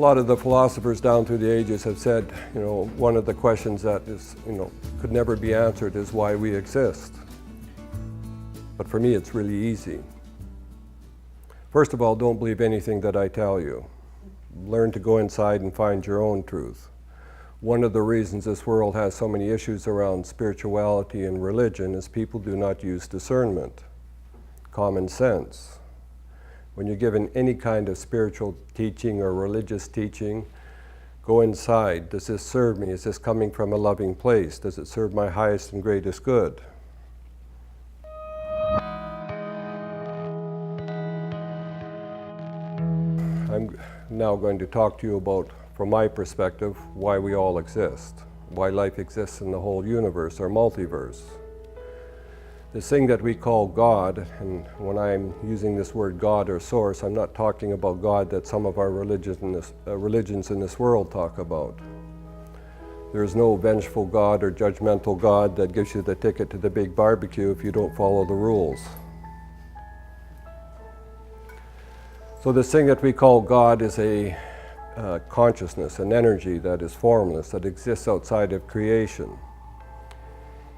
lot of the philosophers down through the ages have said, one of the questions that is, could never be answered is why we exist. But for me, it's really easy. First of all, don't believe anything that I tell you. Learn to go inside and find your own truth. One of the reasons this world has so many issues around spirituality and religion is people do not use discernment, common sense. When you're given any kind of spiritual teaching or religious teaching, go inside. Does this serve me? Is this coming from a loving place? Does it serve my highest and greatest good? I'm now going to talk to you about, from my perspective, why we all exist, why life exists in the whole universe or multiverse. This thing that we call God, and when I'm using this word God or source, I'm not talking about God that some of our religions in this world talk about. There is no vengeful God or judgmental God that gives you the ticket to the big barbecue if you don't follow the rules. So this thing that we call God is a consciousness, an energy that is formless, that exists outside of creation.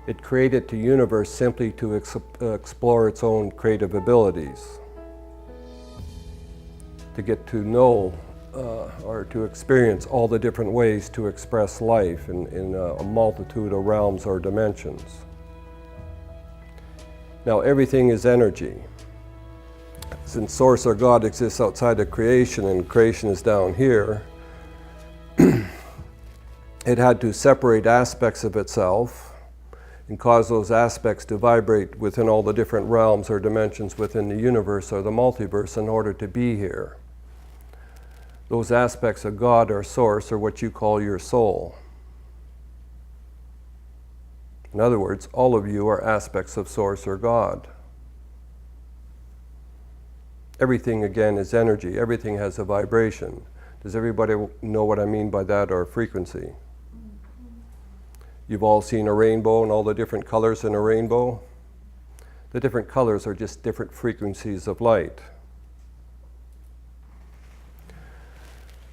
It created the universe simply to explore its own creative abilities, to get to know or to experience all the different ways to express life in a multitude of realms or dimensions. Now, everything is energy. Since Source or God exists outside of creation and creation is down here, it had to separate aspects of itself and cause those aspects to vibrate within all the different realms or dimensions within the universe or the multiverse in order to be here. Those aspects of God or Source are what you call your soul. In other words, all of you are aspects of Source or God. Everything, again, is energy. Everything has a vibration. Does everybody know what I mean by that, or frequency? You've all seen a rainbow and all the different colors in a rainbow. The different colors are just different frequencies of light.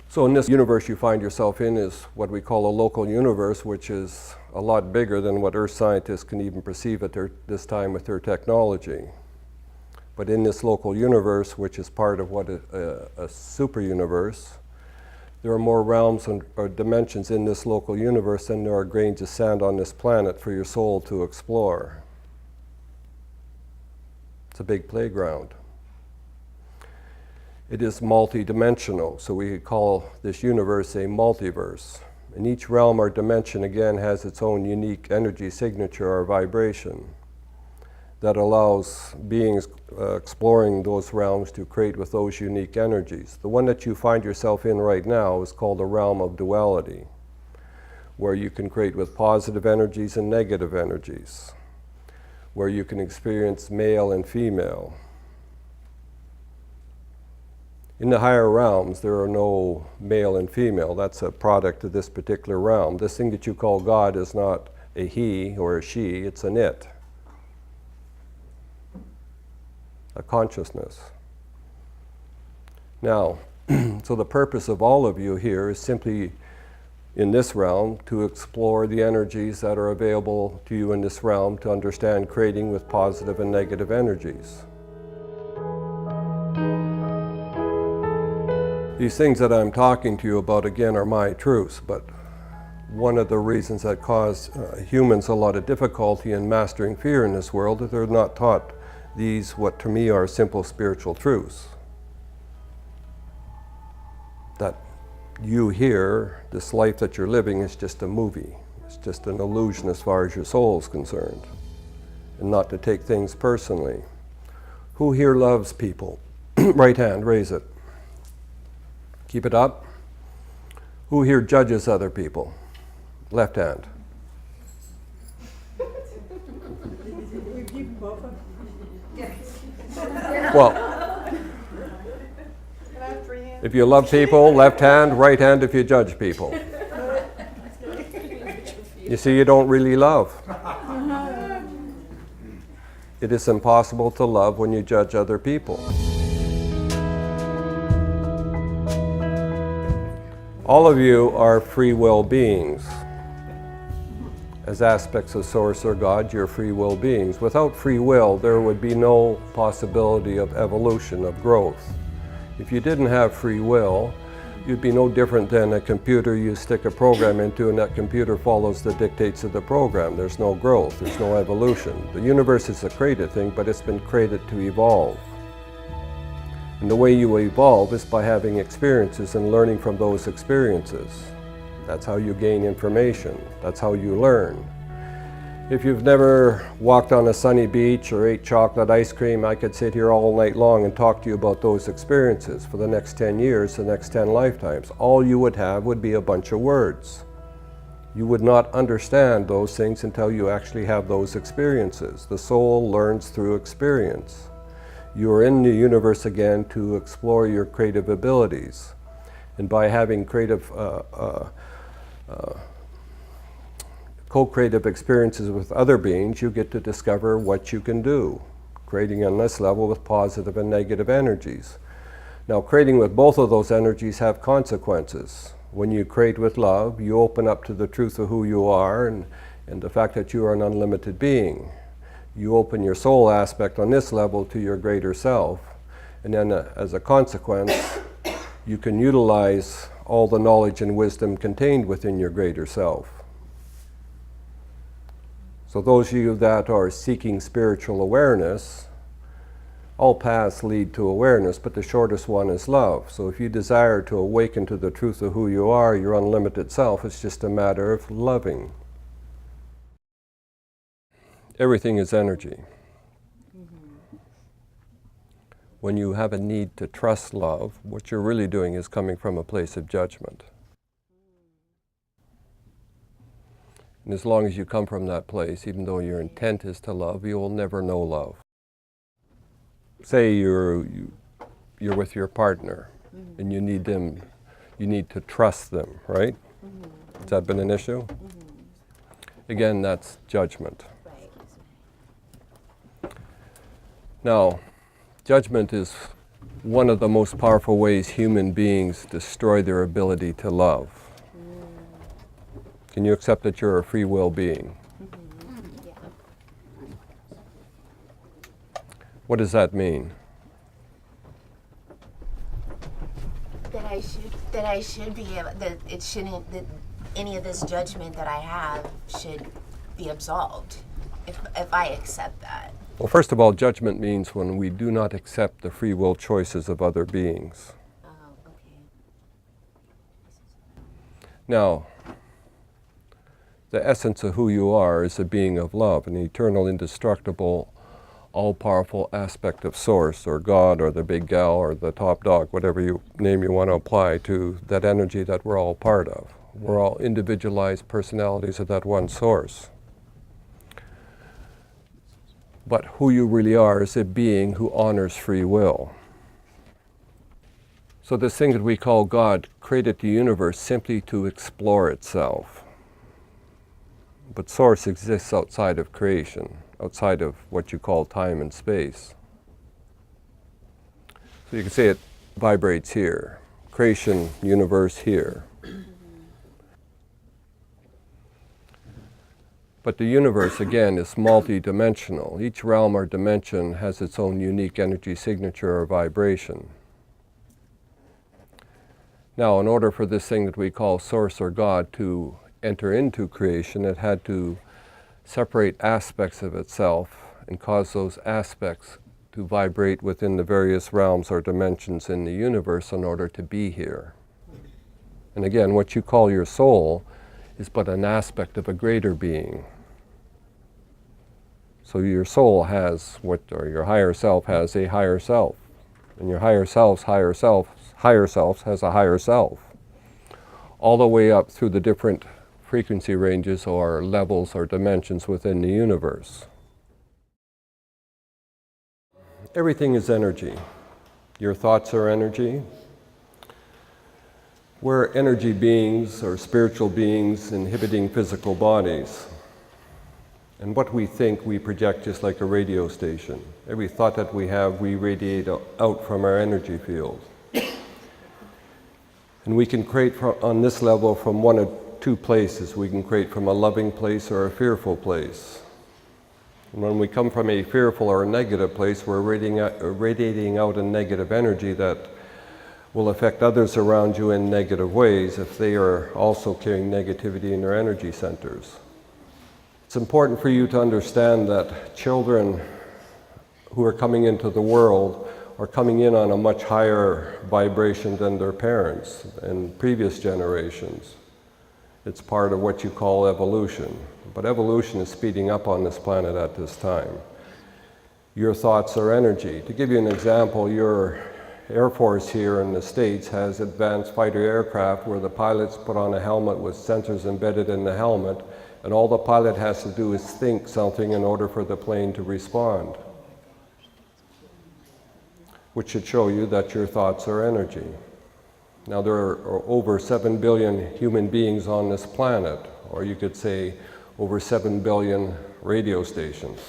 So in this universe you find yourself in is what we call a local universe, which is a lot bigger than what Earth scientists can even perceive at this time with their technology. But in this local universe, which is part of what a super universe, there are more realms or dimensions in this local universe than there are grains of sand on this planet for your soul to explore. It's a big playground. It is multi-dimensional, so we call this universe a multiverse. And each realm or dimension, again, has its own unique energy signature or vibration that allows beings exploring those realms to create with those unique energies. The one that you find yourself in right now is called the realm of duality, where you can create with positive energies and negative energies, where you can experience male and female. In the higher realms, there are no male and female. That's a product of this particular realm. This thing that you call God is not a he or a she, it's an it. A consciousness. Now, so the purpose of all of you here is simply in this realm to explore the energies that are available to you in this realm to understand creating with positive and negative energies. These things that I'm talking to you about, again, are my truths, but one of the reasons that cause humans a lot of difficulty in mastering fear in this world is they're not taught these, what to me are simple spiritual truths. That you here, this life that you're living, is just a movie. It's just an illusion as far as your soul is concerned. And not to take things personally. Who here loves people? Right hand, raise it. Keep it up. Who here judges other people? Left hand. Well, if you love people, left hand, right hand if you judge people. You see, you don't really love. It is impossible to love when you judge other people. All of you are free will beings. As aspects of Source or God, you're free will beings. Without free will, there would be no possibility of evolution, of growth. If you didn't have free will, you'd be no different than a computer you stick a program into and that computer follows the dictates of the program. There's no growth, there's no evolution. The universe is a created thing, but it's been created to evolve. And the way you evolve is by having experiences and learning from those experiences. That's how you gain information. That's how you learn. If you've never walked on a sunny beach or ate chocolate ice cream, I could sit here all night long and talk to you about those experiences for the next 10 years, the next 10 lifetimes. All you would have would be a bunch of words. You would not understand those things until you actually have those experiences. The soul learns through experience. You are in the universe again to explore your creative abilities. And by having creative co-creative experiences with other beings, you get to discover what you can do, creating on this level with positive and negative energies. Now, creating with both of those energies have consequences. When you create with love, you open up to the truth of who you are and the fact that you are an unlimited being. You open your soul aspect on this level to your greater self, and then as a consequence, you can utilize all the knowledge and wisdom contained within your greater self. So those of you that are seeking spiritual awareness, all paths lead to awareness, but the shortest one is love. So if you desire to awaken to the truth of who you are, your unlimited self, it's just a matter of loving. Everything is energy. When you have a need to trust love, what you're really doing is coming from a place of judgment. And as long as you come from that place, even though your intent is to love, you will never know love. Say you're with your partner and you need to trust them, right? Has that been an issue? Again, that's judgment. Now, judgment is one of the most powerful ways human beings destroy their ability to love. Can you accept that you're a free will being? Yeah. What does that mean? That I should be able, that any of this judgment that I have should be absolved if I accept that. Well, first of all, judgment means when we do not accept the free will choices of other beings. Oh, okay. Now, the essence of who you are is a being of love, an eternal, indestructible, all-powerful aspect of Source or God or the big gal or the top dog, whatever name you want to apply to that energy that we're all part of. We're all individualized personalities of that one Source. But who you really are is a being who honors free will. So this thing that we call God created the universe simply to explore itself. But Source exists outside of creation, outside of what you call time and space. So you can say it vibrates here. Creation, universe here. But the universe, again, is multi-dimensional. Each realm or dimension has its own unique energy signature or vibration. Now, in order for this thing that we call Source or God to enter into creation, it had to separate aspects of itself and cause those aspects to vibrate within the various realms or dimensions in the universe in order to be here. And again, what you call your soul is but an aspect of a greater being. So your soul has or your higher self has a higher self. And your higher self has a higher self. All the way up through the different frequency ranges or levels or dimensions within the universe. Everything is energy. Your thoughts are energy. We're energy beings or spiritual beings inhabiting physical bodies. And what we think, we project just like a radio station. Every thought that we have, we radiate out from our energy field. And we can create on this level from one of two places. We can create from a loving place or a fearful place. And when we come from a fearful or a negative place, we're radiating out a negative energy that will affect others around you in negative ways if they are also carrying negativity in their energy centers. It's important for you to understand that children who are coming into the world are coming in on a much higher vibration than their parents in previous generations. It's part of what you call evolution. But evolution is speeding up on this planet at this time. Your thoughts are energy. To give you an example, your Air Force here in the States has advanced fighter aircraft where the pilots put on a helmet with sensors embedded in the helmet, and all the pilot has to do is think something in order for the plane to respond, which should show you that your thoughts are energy. Now, there are over 7 billion human beings on this planet, or you could say over 7 billion radio stations,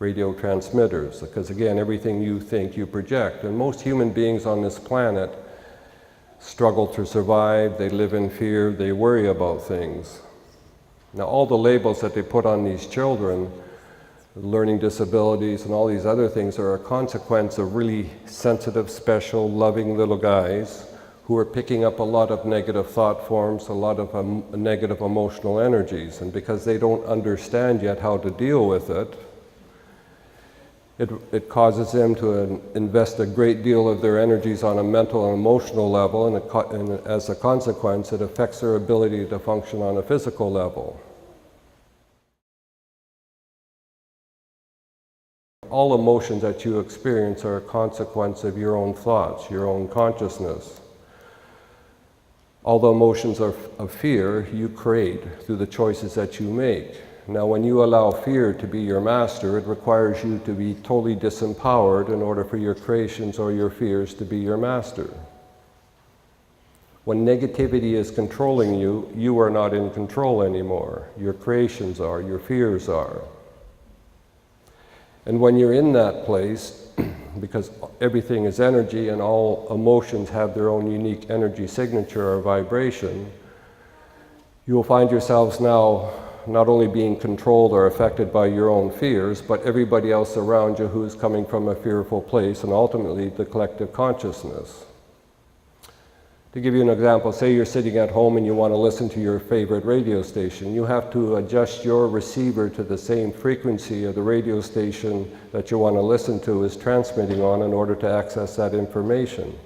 radio transmitters, because again, everything you think, you project. And most human beings on this planet struggle to survive, they live in fear, they worry about things. Now, all the labels that they put on these children, learning disabilities and all these other things, are a consequence of really sensitive, special, loving little guys who are picking up a lot of negative thought forms, a lot of negative emotional energies. And because they don't understand yet how to deal with it, it causes them to invest a great deal of their energies on a mental and emotional level, and as a consequence, it affects their ability to function on a physical level. All emotions that you experience are a consequence of your own thoughts, your own consciousness. All the emotions of fear you create through the choices that you make. Now, when you allow fear to be your master, it requires you to be totally disempowered in order for your creations or your fears to be your master. When negativity is controlling you, you are not in control anymore. Your creations are, your fears are. And when you're in that place, because everything is energy and all emotions have their own unique energy signature or vibration, you will find yourselves now not only being controlled or affected by your own fears, but everybody else around you who is coming from a fearful place, and ultimately the collective consciousness. To give you an example, say you're sitting at home and you want to listen to your favorite radio station. You have to adjust your receiver to the same frequency of the radio station that you want to listen to is transmitting on in order to access that information.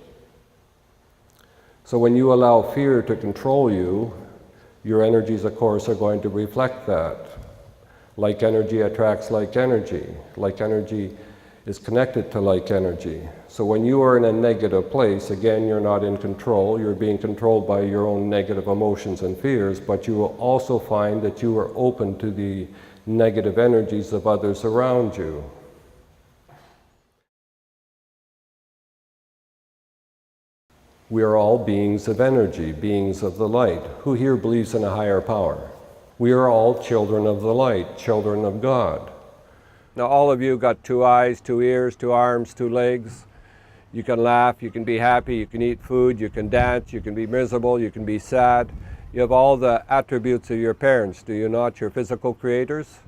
So when you allow fear to control you, your energies, of course, are going to reflect that. Like energy attracts like energy. Like energy is connected to like energy. So when you are in a negative place, again, you're not in control. You're being controlled by your own negative emotions and fears, but you will also find that you are open to the negative energies of others around you. We are all beings of energy, beings of the light. Who here believes in a higher power? We are all children of the light, children of God. Now, all of you got 2 eyes, 2 ears, 2 arms, 2 legs. You can laugh, you can be happy, you can eat food, you can dance, you can be miserable, you can be sad. You have all the attributes of your parents, do you not, your physical creators?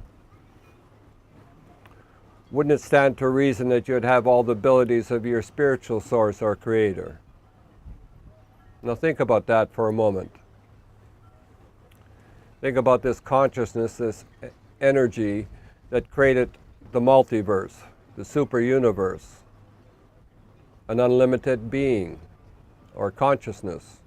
Wouldn't it stand to reason that you'd have all the abilities of your spiritual source or creator? Now think about that for a moment. Think about this consciousness, this energy that created the multiverse, the super universe, an unlimited being or consciousness.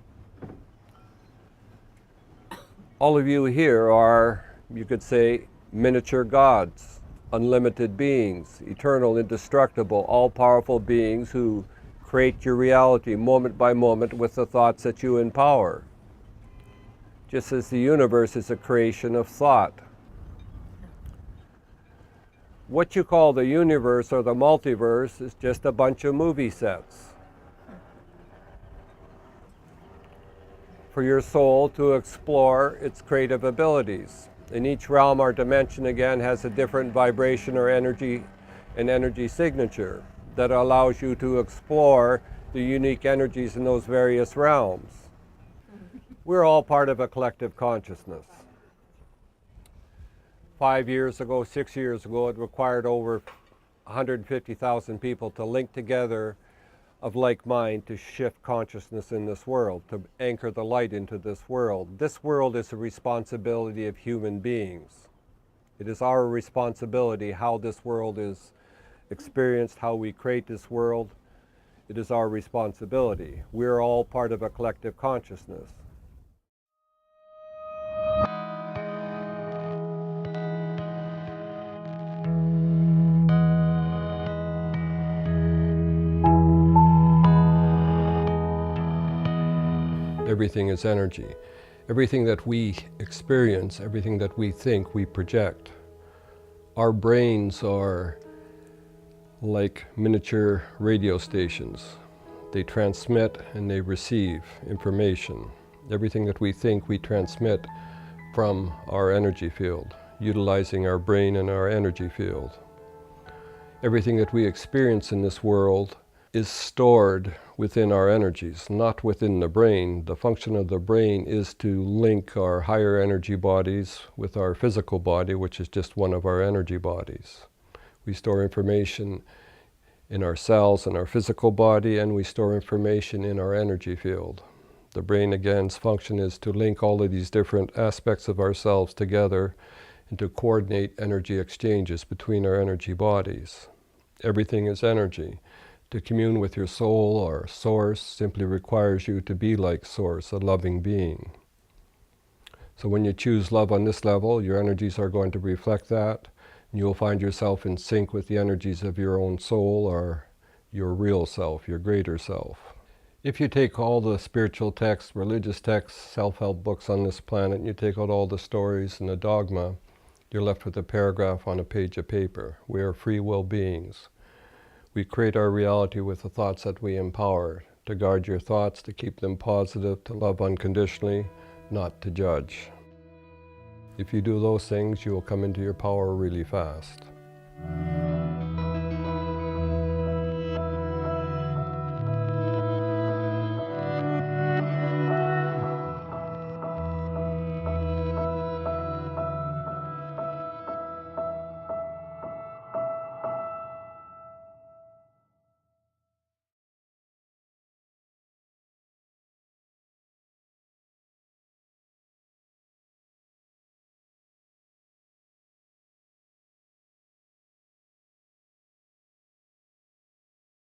All of you here are, you could say, miniature gods, unlimited beings, eternal, indestructible, all-powerful beings who create your reality moment by moment with the thoughts that you empower. Just as the universe is a creation of thought. What you call the universe or the multiverse is just a bunch of movie sets for your soul to explore its creative abilities. And each realm or dimension, again, has a different vibration or energy and energy signature that allows you to explore the unique energies in those various realms. We're all part of a collective consciousness. 5 years ago, 6 years ago, it required over 150,000 people to link together of like mind to shift consciousness in this world, to anchor the light into this world. This world is a responsibility of human beings. It is our responsibility how this world is experienced, how we create this world. It is our responsibility. We're all part of a collective consciousness. Everything is energy. Everything that we experience, everything that we think, we project. Our brains are like miniature radio stations. They transmit and they receive information. Everything that we think, we transmit from our energy field, utilizing our brain and our energy field. Everything that we experience in this world is stored within our energies, not within the brain. The function of the brain is to link our higher energy bodies with our physical body, which is just one of our energy bodies. We store information in our cells and our physical body, and we store information in our energy field. The brain, again's function is to link all of these different aspects of ourselves together and to coordinate energy exchanges between our energy bodies. Everything is energy. To commune with your soul or source simply requires you to be like source, a loving being. So when you choose love on this level, your energies are going to reflect that, and you'll find yourself in sync with the energies of your own soul or your real self, your greater self. If you take all the spiritual texts, religious texts, self-help books on this planet, and you take out all the stories and the dogma, you're left with a paragraph on a page of paper. We are free will beings. We create our reality with the thoughts that we empower. To guard your thoughts, to keep them positive, to love unconditionally, not to judge. If you do those things, you will come into your power really fast.